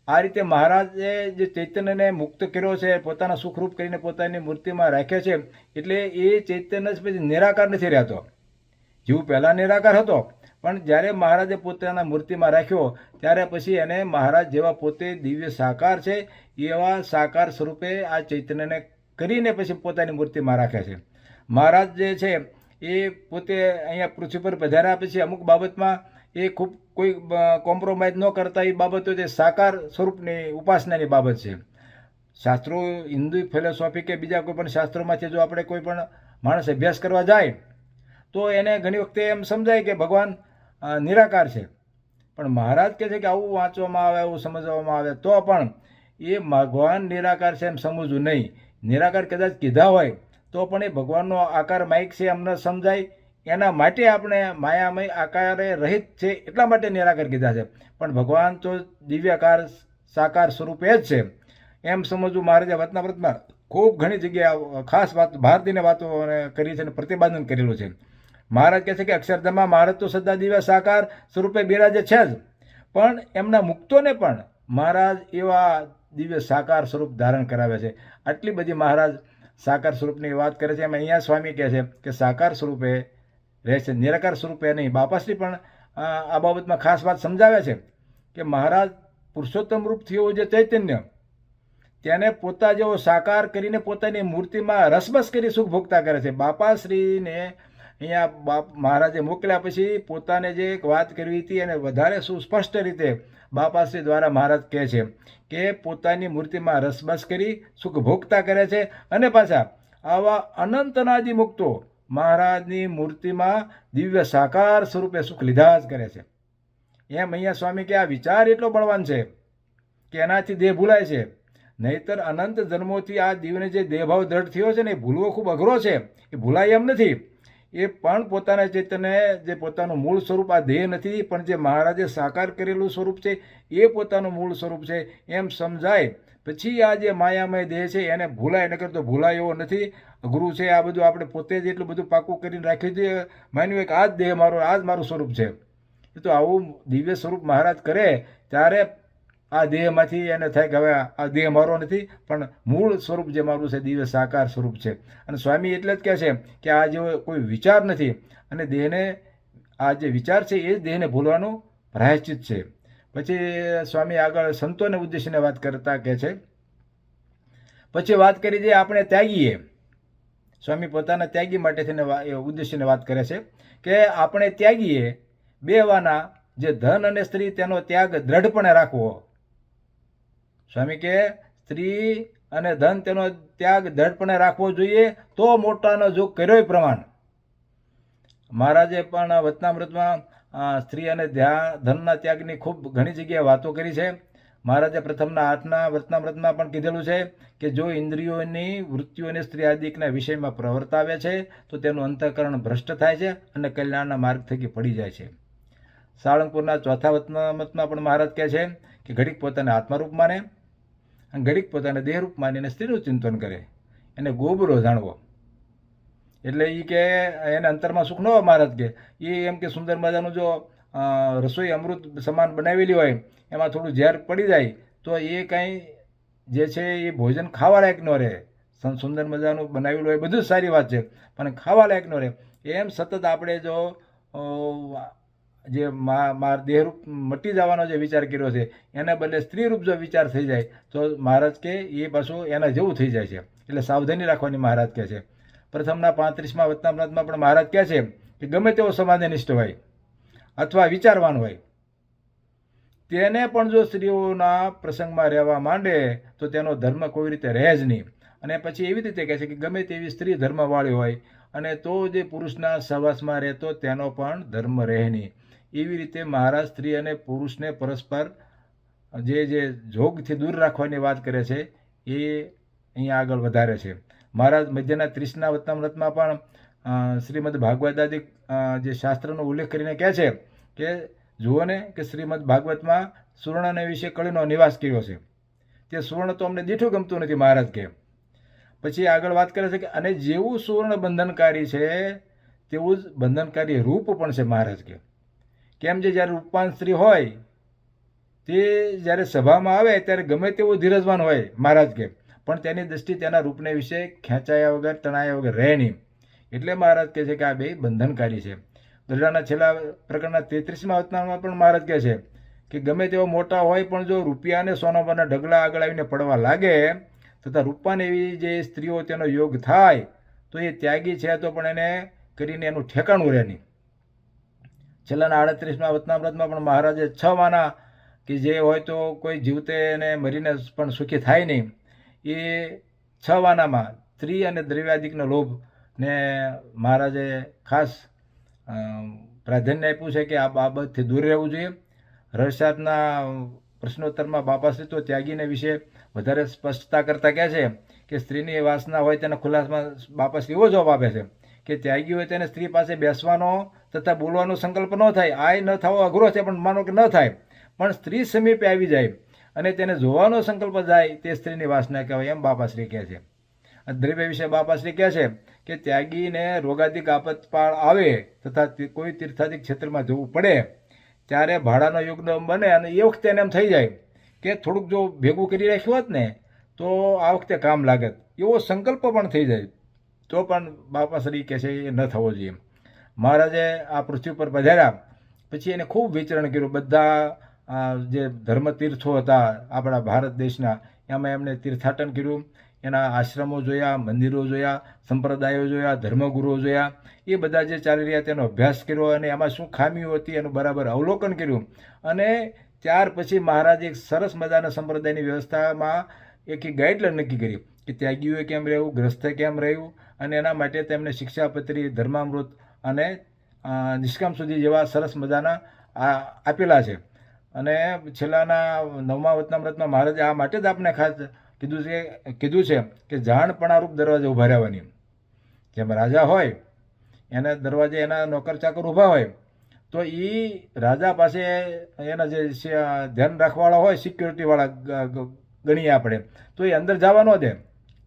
S1: આ રીતે મહારાજે જે ચૈતન્યને મુક્ત કર્યો છે, પોતાના સુખરૂપ કરીને પોતાની મૂર્તિમાં રાખ્યો છે, એટલે એ ચૈતન્ય જ પછી નિરાકાર નથી રહેતો. જીવ પહેલાં નિરાકાર હતો, પણ જ્યારે મહારાજે પોતાના મૂર્તિમાં રાખ્યો ત્યારે પછી એને મહારાજ જેવા પોતે દિવ્ય સાકાર છે એવા સાકાર સ્વરૂપે આ ચૈતન્યને કરીને પછી પોતાની મૂર્તિમાં રાખે છે. મહારાજ જે છે એ પોતે અહીંયા પૃથ્વી પર પધાર્યા પછી અમુક બાબતમાં એ ખૂબ કોઈ કોમ્પ્રોમાઇઝ ન કરતા એ બાબતો જે સાકાર સ્વરૂપની ઉપાસનાની બાબત છે. શાસ્ત્રો હિન્દુ ફિલોસોફી કે બીજા કોઈ પણ શાસ્ત્રોમાંથી જો આપણે કોઈ પણ માણસ અભ્યાસ કરવા જાય તો એને ઘણી વખતે એમ સમજાય કે ભગવાન નિરાકાર છે, પણ મહારાજ કહે છે કે આવું વાંચવામાં આવે, આવું સમજવામાં આવે તો પણ એ ભગવાન નિરાકાર છે એમ સમજવું નહીં. નિરાકાર કદાચ કીધા હોય તો પણ એ ભગવાનનો આકાર માઇક છે એમને સમજાય, એના માટે આપણે માયામય આકારે રહિત છે એટલા માટે નિરાકાર કીધા છે, પણ ભગવાન તો દિવ્યાકાર સાકાર સ્વરૂપે જ છે એમ સમજવું મહારાજે વચનામૃતમાં ખૂબ ઘણી જગ્યાએ ખાસ વાત ભારતીને વાતો કરી છે અને પ્રતિપાદન કરેલું છે. મહારાજ કહે છે કે અક્ષરધામમાં મહારાજ તો સદા દિવ્ય સાકાર સ્વરૂપે બિરાજે છે જ, પણ એમના મુક્તોને પણ મહારાજ એવા દિવ્ય સાકાર સ્વરૂપ ધારણ કરાવે છે. આટલી બધી મહારાજ સાકાર સ્વરૂપની વાત કરે છે. એમ અહીંયા સ્વામી કહે છે કે સાકાર સ્વરૂપે રહે છે, નિરાકાર સ્વરૂપે નહીં. બાપાશ્રી પણ આ બાબતમાં ખાસ વાત સમજાવે છે કે મહારાજ પુરુષોત્તમ રૂપ થયું જે ચૈતન્ય તેને પોતા જેવો સાકાર કરીને પોતાની મૂર્તિમાં રસબસ કરી સુખ ભોગતા કરે છે. બાપાશ્રીને અહીંયા મહારાજે મોકલ્યા પછી પોતાને જે એક વાત કરવી હતી એને વધારે સુસ્પષ્ટ રીતે બાપાશ્રી દ્વારા મહારાજ કહે છે કે પોતાની મૂર્તિમાં રસબસ કરી સુખ ભોગતા કરે છે, અને પાછા આવા અનંતનાદિ મુક્તો મહારાજની મૂર્તિમાં દિવ્ય સાકાર સ્વરૂપે સુખ લીધા જ કરે છે. એમ અહીંયા સ્વામી કે આ વિચાર એટલો બળવાન છે કે એનાથી દેહ ભૂલાય છે. નહીતર અનંત જન્મોથી આ દીવને જે દેહભાવ દ્રઢ થયો છે ને એ ભૂલવો ખૂબ અઘરો છે. એ ભૂલાય એમ નથી. એ પણ પોતાના ચૈતન્ય જે પોતાનું મૂળ સ્વરૂપ આ દેહ નથી, પણ જે મહારાજે સાકાર કરેલું સ્વરૂપ છે એ પોતાનું મૂળ સ્વરૂપ છે એમ સમજાય પછી આ જે માયામય દેહ છે એને ભૂલાય, નકર તો ભૂલાય એવો નથી. અઘરું છે આ બધું. આપણે પોતે જ એટલું બધું પાકું કરીને રાખ્યું છે, માન્યું કે આ જ દેહ મારો, આ જ મારું સ્વરૂપ છે. એ તો આવું દિવ્ય સ્વરૂપ મહારાજ કરે ત્યારે આ દેહમાંથી એને થાય કે હવે આ દેહ મારો નથી, પણ મૂળ સ્વરૂપ જે મારું છે દિવ્ય સાકાર સ્વરૂપ છે. અને સ્વામી એટલે જ કહે છે કે આ જેવો કોઈ વિચાર નથી, અને દેહને આ જે વિચાર છે એ જ દેહને ભૂલવાનું પ્રાયશ્ચિત છે. પછી સ્વામી આગળ સંતોને ઉદ્દેશીને વાત કરતા કહે છે, પછી વાત કરી જે આપણે ત્યાગીએ. સ્વામી પોતાના ત્યાગી માટે થઈને ઉદ્દેશીને વાત કરે છે કે આપણે ત્યાગીએ બેવાના જે ધન અને સ્ત્રી તેનો ત્યાગ દ્રઢપણે રાખવો. સ્વામી કે સ્ત્રી અને ધન તેનો ત્યાગ દ્રઢપણે રાખવો જોઈએ તો મોટાનો જોગ કર્યો પ્રમાણ. મહારાજે પણ વચનામૃતમાં સ્ત્રી અને ધનના ત્યાગની ખૂબ ઘણી જગ્યાએ વાતો કરી છે. મહારાજે પ્રથમના 8ના વચનામૃતમાં પણ કીધેલું છે કે જો ઇન્દ્રિયોની વૃત્તિઓને સ્ત્રી આદિકના વિષયમાં પ્રવર્તાવે છે તો તેનું અંતઃકરણ ભ્રષ્ટ થાય છે અને કલ્યાણના માર્ગ થકી પડી જાય છે. સાળંગપુરના 4થા વચનામૃતમાં પણ મહારાજ કહે છે કે ઘડીક પોતાને આત્મારૂપ માને અને ઘડીક પોતાને દેહરૂપ માનીને સ્ત્રીનું ચિંતન કરે, એને ગોબરો જાણવો. એટલે એ કે એને અંતરમાં સુખ ન હોય. મહારાજ કે એ એમ કે સુંદર મજાનું જો રસોઈ અમૃત સમાન બનાવેલી હોય એમાં થોડું ઝેર પડી જાય તો એ કાંઈ જે છે એ ભોજન ખાવા લાયક ન રહે. સુંદર મજાનું બનાવેલું હોય બધું જ સારી વાત છે, પણ ખાવા લાયક ન રહે. એમ સતત આપણે જો જે દેહરૂપ મટી જવાનો જે વિચાર કર્યો છે એને બદલે સ્ત્રીરૂપ જો વિચાર થઈ જાય તો મહારાજ કે એ પાછું એના જેવું થઈ જાય છે. એટલે સાવધાની રાખવાની મહારાજ કહે છે. પ્રથમના 35મા વચનામૃતમાં પણ મહારાજ કહે છે કે ગમે તેવો સમાધિનિષ્ઠ હોય અથવા વિચારવાન હોય તેને પણ જો સ્ત્રીઓના પ્રસંગમાં રહેવા માંડે તો તેનો ધર્મ કોઈ રીતે રહે જ નહીં. અને પછી એવી રીતે કહે છે કે ગમે તેવી સ્ત્રી ધર્મવાળી હોય અને તો જે પુરુષના સહવાસમાં રહેતો તેનો પણ ધર્મ રહે નહીં. એવી રીતે મહારાજ સ્ત્રી અને પુરુષને પરસ્પર જે જોગથી દૂર રાખવાની વાત કરે છે એ અહીંયા આગળ વધારે છે. મહારાજ મધ્યના 30ના વચનામૃતમાં પણ શ્રીમદ ભાગવતાદિક જે શાસ્ત્રનો ઉલ્લેખ કરીને કહે છે કે જુઓ ને કે શ્રીમદ ભાગવતમાં સુવર્ણને વિશે કળીનો નિવાસ કર્યો છે. તે સુવર્ણ તો અમને દીઠું ગમતું નથી મહારાજ કે. પછી આગળ વાત કરે છે કે અને જેવું સુવર્ણ બંધનકારી છે તેવું જ બંધનકારી રૂપ પણ છે મહારાજ કે. કેમ જે જ્યારે રૂપવાન સ્ત્રી હોય તે જ્યારે સભામાં આવે ત્યારે ગમે તેવું ધીરજવાન હોય મહારાજ કે, પણ તેની દૃષ્ટિ તેના રૂપને વિશે ખેંચાયા વગર તણાયા વગર રહે નહીં. એટલે મહારાજ કહે છે કે આ બે બંધનકારી છે. ગરડાના છેલ્લા પ્રકરણના 33મા વચનામાં પણ મહારાજ કહે છે કે ગમે તેવો મોટા હોય પણ જો રૂપિયા અને સોનાના ઢગલા આગળ આવીને પડવા લાગે તથા રૂપવાન એવી જે સ્ત્રીઓ તેનો યોગ થાય તો એ ત્યાગી છે તો પણ એને કરીને એનું ઠેકાણું રહે નહીં. છેલ્લાના 38મા વતનામૃતમાં પણ મહારાજે 6 વાના કે જે હોય તો કોઈ જીવતે અને મરીને પણ સુખી થાય નહીં, એ 6 વાનામાં સ્ત્રી અને દ્રવ્યાદિકનો લોભ ને મહારાજે ખાસ પ્રાધાન્ય આપ્યું છે કે આ બાબતથી દૂર રહેવું જોઈએ. રહસ્યાર્થના પ્રશ્નોત્તરમાં બાપાશ્રી તો ત્યાગીને વિશે વધારે સ્પષ્ટતા કરતા કહે છે કે સ્ત્રીની વાસના હોય તેના ખુલાસામાં બાપાશ્રી એવો જવાબ આપે છે કે ત્યાગી હોય તેને સ્ત્રી પાસે બેસવાનો તથા બોલવાનો સંકલ્પ ન થાય. આ ન થવો અઘરો છે, પણ માનો કે ન થાય, પણ સ્ત્રી સમીપે આવી જાય અને તેને જોવાનો સંકલ્પ જાય તે સ્ત્રીની વાસના કહેવાય, એમ બાપાશ્રી કહે છે. દ્રવ્ય વિશે બાપાશ્રી કહે છે કે ત્યાગીને રોગાદિક આપતપાળ આવે તથા કોઈ તીર્થાદિક ક્ષેત્રમાં જવું પડે ત્યારે ભાડાનો યુગનો બને અને એ વખતે એને એમ થઈ જાય કે થોડુંક જો ભેગું કરી રાખ્યું હોત ને તો આ વખતે કામ લાગત, એવો સંકલ્પ પણ થઈ જાય, તો પણ બાપાશ્રી કહે છે એ ન થવો જોઈએ. મહારાજે આ પૃથ્વી પર પધાર્યા પછી એને ખૂબ વિચરણ કર્યું. બધા જે ધર્મતીર્થો હતા આપણા ભારત દેશના, એમાં એમણે તીર્થાટન કર્યું, એના આશ્રમો જોયા, મંદિરો જોયા, સંપ્રદાયો જોયા, ધર્મગુરુઓ જોયા, એ બધા જે ચાલી રહ્યા તેનો અભ્યાસ કર્યો અને એમાં શું ખામીઓ હતી એનું બરાબર અવલોકન કર્યું. અને ત્યાર પછી મહારાજે એક સરસ મજાના સંપ્રદાયની વ્યવસ્થામાં એક ગાઈડલાઈન નક્કી કરી કે ત્યાગીઓએ કેમ રહેવું, ગ્રસ્તે કેમ રહેવું, અને એના માટે તેમને શિક્ષાપત્રી, ધર્મામૃત અને નિષ્કામ સુધી જેવા સરસ મજાના આપેલા છે. અને છેલ્લાના 9મા વતનામૃતમાં મહારાજે આ માટે જ આપણે ખાસ કીધું છે કે જાણપણારૂપ દરવાજે ઊભા રહેવાની. જેમ રાજા હોય એને દરવાજે એના નોકર ચાકર ઊભા હોય તો એ રાજા પાસે એના જે ધ્યાન રાખવાવાળા હોય, સિક્યોરિટીવાળા ગણીએ આપણે, તો એ અંદર જવા ન દે.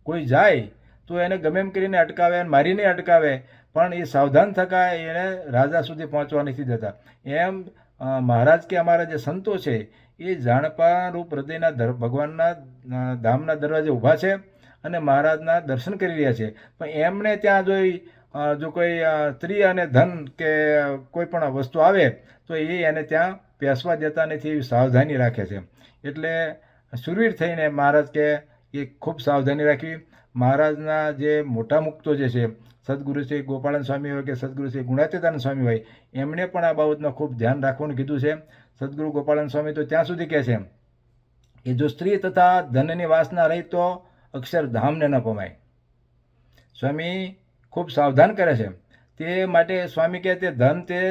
S1: કોઈ જાય તો એને ગમે એમ કરીને અટકાવે, મારી નહીં અટકાવે, પણ એ સાવધાન થકા એને રાજા સુધી પહોંચવા નથી દેતા. એમ મહારાજ કે અમારા જે સંતો છે એ જાણપારૂપ હૃદયના ભગવાનના ધામના દરવાજે ઊભા છે અને મહારાજના દર્શન કરી રહ્યા છે. પણ એમને ત્યાં જો કોઈ સ્ત્રી અને ધન કે કોઈ પણ વસ્તુ આવે તો એ એને ત્યાં પેસવા દેતા નથી, એવી સાવધાની રાખે છે. એટલે શૂરવીર થઈને મહારાજ કે એ ખૂબ સાવધાની રાખવી. મહારાજના જે મોટા મુક્તો જે છે, સદગુરુ શ્રી ગોપાળન સ્વામી હોય કે સદગુરુ શ્રી ગુણાતીતાનંદ સ્વામી હોય, એમણે પણ આ બાબતમાં ખૂબ ધ્યાન રાખવાનું કીધું છે. સદગુરુ ગોપાળન સ્વામી તો ત્યાં સુધી કહે છે કે જો સ્ત્રી તથા ધનની વાસના રહી તો અક્ષરધામને ન પમાય. સ્વામી ખૂબ સાવધાન કરે છે. તે માટે સ્વામી કહે તે ધન તે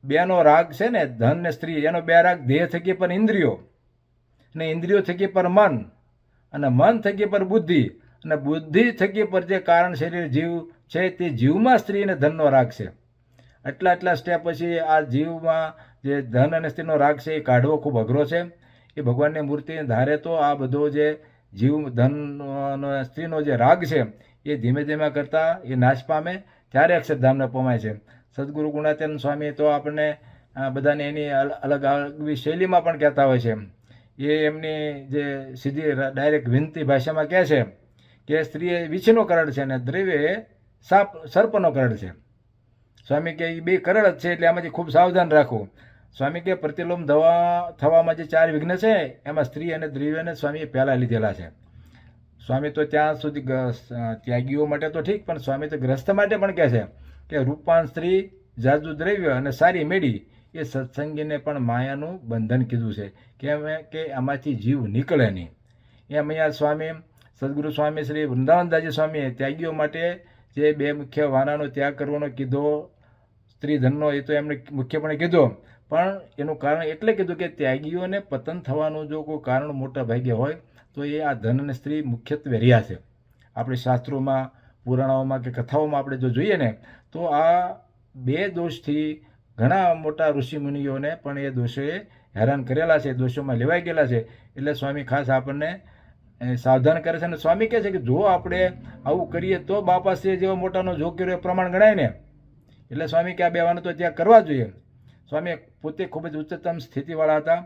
S1: બેનો રાગ છે ને, ધન ને સ્ત્રી, એનો બે રાગ દેહ થકી પર ઇન્દ્રિયો ને ઇન્દ્રિયો થકી પર મન અને મન થકી પર બુદ્ધિ અને બુદ્ધિ થકી પર જે કારણ શરીર જીવ છે તે જીવમાં સ્ત્રી અને ધનનો રાગ છે. આટલા સ્ટેપ પછી આ જીવમાં જે ધન અને સ્ત્રીનો રાગ છે એ કાઢવો ખૂબ અઘરો છે. એ ભગવાનની મૂર્તિ ધારે તો આ બધો જે જીવ ધન સ્ત્રીનો જે રાગ છે એ ધીમે ધીમે કરતાં એ નાશ પામે, ત્યારે અક્ષરધામને પમાય છે. સદગુરુ ગુણાતીતાનંદ સ્વામી તો આપણને બધાને એની અલગ આગવી શૈલીમાં પણ કહેતા હોય છે. એ એમની જે સીધી ડાયરેક્ટ વિનંતી ભાષામાં કહે છે કે સ્ત્રી એ વીછીનો કરડ છે અને દ્રવ્ય એ સર્પનો કરડ છે. સ્વામી કે એ બે કરડ જ છે, એટલે આમાંથી ખૂબ સાવધાન રાખવું. સ્વામી કે પ્રતિલોમ થવામાં જે 4 વિઘ્ન છે એમાં સ્ત્રી અને દ્રવ્યને સ્વામીએ પહેલાં લીધેલા છે. સ્વામી તો ત્યાં સુધી ત્યાગીઓ માટે તો ઠીક, પણ સ્વામી તો ગ્રસ્ત માટે પણ કહે છે કે રૂપાન સ્ત્રી, જાજુ દ્રવ્ય અને સારી મેળી એ સત્સંગીને પણ માયાનું બંધન કીધું છે, કેમ કે આમાંથી જીવ નીકળે નહીં. એમ અહીંયા સ્વામી સદગુરુ સ્વામી શ્રી વૃંદાવનદાસજી સ્વામીએ ત્યાગીઓ માટે જે 2 મુખ્ય વાનાનો ત્યાગ કરવાનો કીધો, સ્ત્રી ધનનો, એ તો એમણે મુખ્યપણે કીધો, પણ એનું કારણ એટલે કીધું કે ત્યાગીઓને પતન થવાનું જો કોઈ કારણ મોટા ભાગે હોય તો એ આ ધન અને સ્ત્રી મુખ્યત્વે રહ્યા છે. આપણે શાસ્ત્રોમાં, પુરાણોમાં કે કથાઓમાં આપણે જો જોઈએ ને તો આ 2 દોષથી ઘણા મોટા ઋષિમુનિઓને પણ એ દોષોએ હેરાન કરેલા છે, દોષોમાં લેવાઈ ગયેલા છે. એટલે સ્વામી ખાસ આપણને સાવધાન કરે છે. અને સ્વામી કહે છે કે જો આપણે આવું કરીએ તો બાપાશ્રી જેવો મોટાનો જો કર્યો એ પ્રમાણ ગણાય ને. એટલે સ્વામી કે આ 2 વાના તો ત્યાં કરવા જોઈએ. સ્વામી પોતે ખૂબ જ ઉચ્ચતમ સ્થિતિવાળા હતા,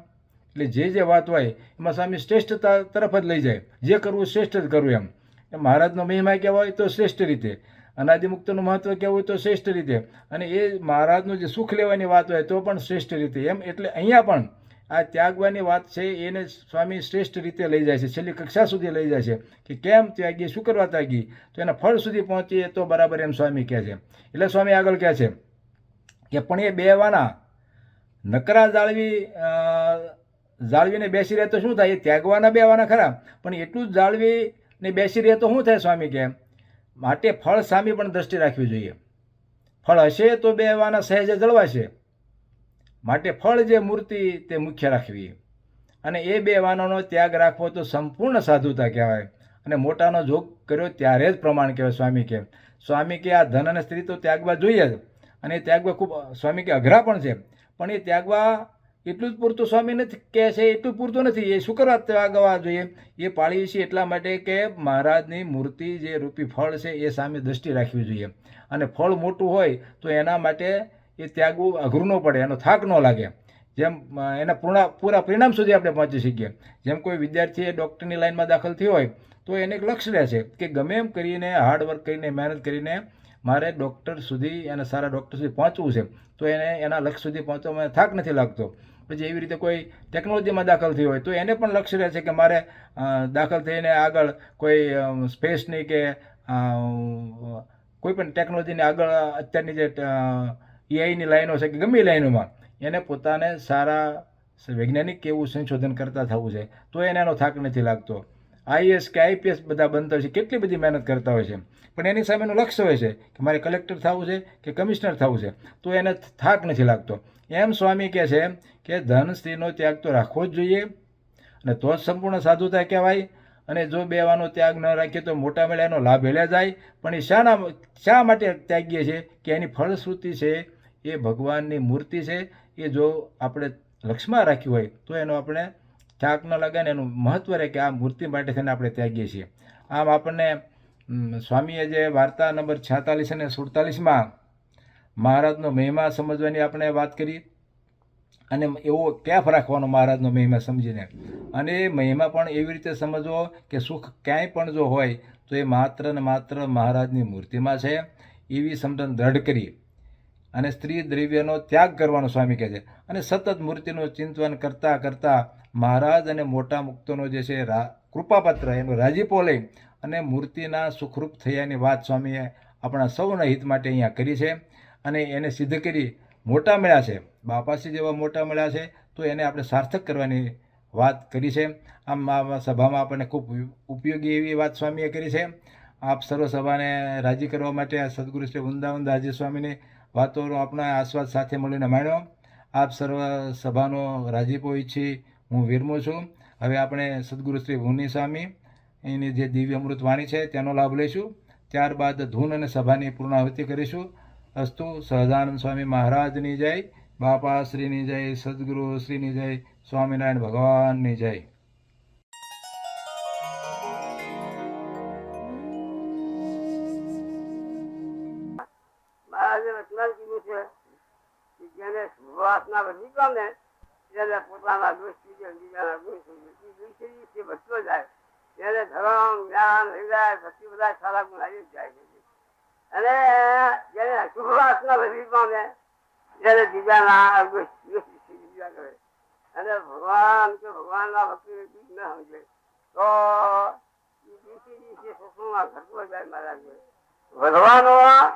S1: એટલે જે વાત હોય એમાં સ્વામી શ્રેષ્ઠતા તરફ જ લઈ જાય. જે કરવું શ્રેષ્ઠ જ કરવું એમ મહારાજનો મહિમા કહેવા હોય તો શ્રેષ્ઠ રીતે, અનાદિમુક્તનું મહત્વ કહેવું હોય તો શ્રેષ્ઠ રીતે, અને એ મહારાજનું જે સુખ લેવાની વાત હોય તો પણ શ્રેષ્ઠ રીતે એમ. એટલે અહીંયા પણ આ ત્યાગવાની વાત છે એને સ્વામી શ્રેષ્ઠ રીતે લઈ જાય છે, છેલ્લી કક્ષા સુધી લઈ જાય છે કે કેમ ત્યાગી, શું કરવા ત્યાગી, તો એના ફળ સુધી પહોંચીએ તો બરાબર, એમ સ્વામી કહે છે. એટલે સ્વામી આગળ કહે છે કે પણ એ બે વાના નકરા જાળવીને બેસી રહે તો શું થાય? એ ત્યાગવાના બે વાના ખરા, પણ એટલું જ જાળવીને બેસી રહે તો શું થાય? સ્વામી કહે માટે ફળ સામે પણ દ્રષ્ટિ રાખવી જોઈએ. ફળ હશે તો બે વાના સહેજે જળવાશે, માટે ફળ જે મૂર્તિ તે મુખ્ય રાખવી. અને એ બે વાનાનો ત્યાગ રાખવો તો સંપૂર્ણ સાધુતા કહેવાય. અને મોટાનો જોગ કર્યો ત્યારે જ પ્રમાણ કહેવાય. સ્વામી કે આ ધન અને સ્ત્રી તો ત્યાગવા જોઈએ જ, અને એ ત્યાગવા ખૂબ સ્વામી કે અઘરા પણ છે, પણ એ ત્યાગવા એટલું જ પૂરતું સ્વામી નથી કહે છે, એટલું પૂરતું નથી. એ શું કરવા ત્યાગવા જોઈએ? એ પાળીએ છીએ એટલા માટે કે મહારાજની મૂર્તિ જે રૂપી ફળ છે એ સામે દ્રષ્ટિ રાખવી જોઈએ. અને ફળ મોટું હોય તો એના માટે એ ત્યાગવું અઘરું ન પડે, એનો થાક ન લાગે. જેમ એના પૂરા પરિણામ સુધી આપણે પહોંચી શકીએ. જેમ કોઈ વિદ્યાર્થી એ ડૉક્ટરની લાઈનમાં દાખલ થયો હોય તો એને એક લક્ષ્ય રહે છે કે ગમે એમ કરીને હાર્ડવર્ક કરીને મહેનત કરીને મારે ડૉક્ટર સુધી અને સારા ડૉક્ટર સુધી પહોંચવું છે, તો એને એના લક્ષ્ય સુધી પહોંચવામાં થાક નથી લાગતો. પછી એવી રીતે કોઈ ટેકનોલોજીમાં દાખલ થયો હોય તો એને પણ લક્ષ્ય રહે છે કે મારે દાખલ થઈને આગળ કોઈ સ્પેસની કે કોઈ પણ ટેકનોલોજીની આગળ અત્યારની જે એઆઈની લાઈનો છે કે ગમે એ લાઈનોમાં એને પોતાને સારા વૈજ્ઞાનિક કે એવું સંશોધન કરતા થવું છે, તો એને એનો થાક નથી લાગતો. આઈએએસ કે આઈપીએસ બધા બનતા હોય છે, કેટલી બધી મહેનત કરતા હોય છે, પણ એની સામેનું લક્ષ્ય હોય છે કે મારે કલેક્ટર થવું છે કે કમિશનર થવું છે, તો એને થાક નથી લાગતો. એમ સ્વામી કહે છે કે ધન સ્ત્રીનો ત્યાગ તો રાખવો જ જોઈએ, અને તો જ સંપૂર્ણ સાધુતા કહેવાય. અને જો બેવાનો ત્યાગ ન રાખીએ તો મોટા મેળા એનો લાભ હેલે જાય. પણ એ શા માટે ત્યાગીએ છીએ? કે એની ફળશ્રુતિ છે એ ભગવાનની મૂર્તિ છે. એ જો આપણે લક્ષ્યમાં રાખ્યું હોય તો એનો આપણે થાક ન લાગે, ને એનું મહત્વ રહે કે આ મૂર્તિ માટે થઈને આપણે ત્યાગીએ છીએ. આમ આપણને સ્વામીએ જે વાર્તા નંબર 46 અને 47માં મહારાજનો મહિમા સમજવાની આપણે વાત કરી, અને એવો કેફ રાખવાનો મહારાજનો મહિમા સમજીને, અને એ મહિમા પણ એવી રીતે સમજવો કે સુખ ક્યાંય પણ જો હોય તો એ માત્ર ને માત્ર મહારાજની મૂર્તિમાં છે, એવી સમજણ દ્રઢ કરી અને સ્ત્રી દ્રવ્યનો ત્યાગ કરવાનો સ્વામી કહે છે. અને સતત મૂર્તિનું ચિંતન કરતાં કરતાં મહારાજ અને મોટા મુક્તોનો જે છે કૃપાપત્ર એનો રાજીપો લઈ અને મૂર્તિના સુખરૂપ થયાની વાત સ્વામીએ આપણા સૌના હિત માટે અહીંયા કરી છે. અને એને સિદ્ધ કરી મોટા મળ્યા છે, બાપાસી જેવા મોટા મળ્યા છે, તો એને આપણે સાર્થક કરવાની વાત કરી છે. આમ આ સભામાં આપણને ખૂબ ઉપયોગી એવી વાત સ્વામીએ કરી છે. આપ સર્વ સભાને રાજી કરવા માટે આ સદગુરુ શ્રી વૃંદાવન દાસજી સ્વામીની વાતોનો આપણા આસ્વાદ સાથે મળીને માણ્યો. આપ સર્વ સભાનો રાજીપો ઈચ્છી હું વિરમું છું. હવે આપણે સદગુરુ શ્રી મુનિ સ્વામી એની જે દિવ્ય અમૃત વાણી છે તેનો લાભ લઈશું. ત્યારબાદ ધૂન અને સભાની પૂર્ણાહુતિ કરીશું. અસ્તુ. સહજાનંદ સ્વામી મહારાજની જય, બાપા શ્રીની જય, સદગુરુ શ્રીની જય, સ્વામિનારાયણ ભગવાનની જય.
S2: મહારાજે વચમાં કીધું છે કે જેને વાસના વધી ગમે તેને પોતાના દોષથી બીજાના દોષથી વધતો જાય, તેને ધર્મ જ્ઞાન હૃદય ભક્તિ બધા સારા ગુણ આવી જાય છે. અને જેને શુભ વાસના વધી ગમે તેને બીજાના દોષથી બીજા કરે અને ભગવાનના ભક્તિ ન સમજે તો દિવસે દિવસે સત્સંગમાં ઘટતો જાય. મહારાજ વધવાનો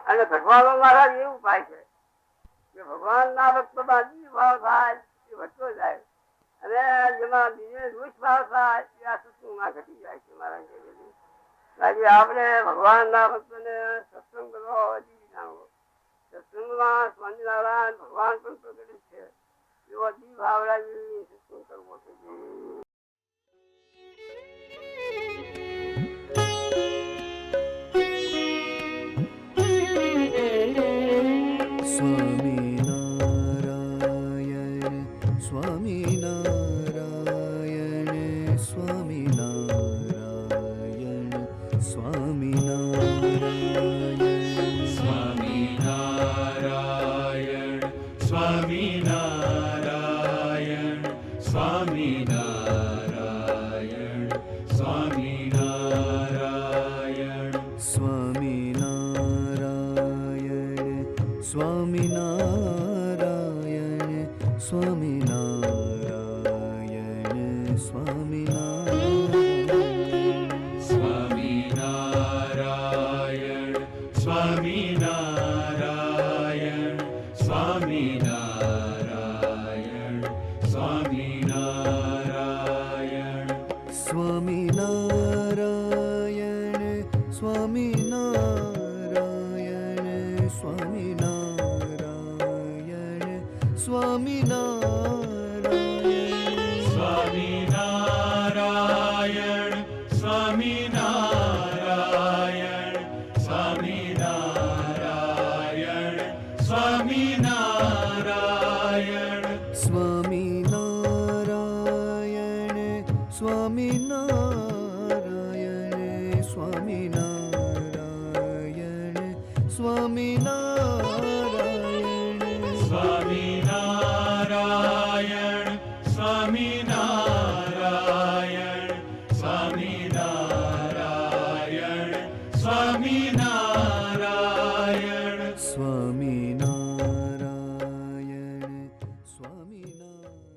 S2: અને ઘટવાનો મહારાજ એ ઉપાય છે કે ભગવાનના ભક્તોમાં ભાવ થાય એ વધતો જાય, અને જેમાં બીજે દોષ ભાવ થાય એ આ સત્સંગમાં ઘટી જાય છે. મહારાજ બાકી આપણે ભગવાનના ભક્તોને સત્સંગ કરવો સત્સંગમાં સ્વામિનારાયણ ભગવાન પણ પ્રગટ છે, એવો દી ભાવરાજી સત્સંગ કરવો છે.
S3: સ્વામિનારાયણ સ્વામિનારાયણ સ્વામિનારાયણ સ્વામિનારાયણ સ્વામિનારાયણ સ્વામિનારાયણ સ્વામિનારાયણ સ્વામિનારાયણ સ્વામિનારાયણ સ્વામિનારાયણ સ્વામિનારાયણ સ્વામિનારાયણ સ્વામિનારાયણ સ્વામિનારાયણ સ્વામિનારાયણ સ્વામિનારાયણ સ્વામિનારાયણ
S4: સ્વામિનારાયણ સ્વામિનારાયણ સ્વામિનારાયણ સ્વામિનારાયણ
S3: સ્વામિનારાયણ સ્વામિનારાયણ સ્વામિનારાયણ સ્વામિનારાયણ
S4: સ્વામિનારાયણ સ્વામિનારાયણ સ્વામિનારાયણ સ્વામિનારાયણ
S3: સ્વામિનારાયણ સ્વામિનારાયણ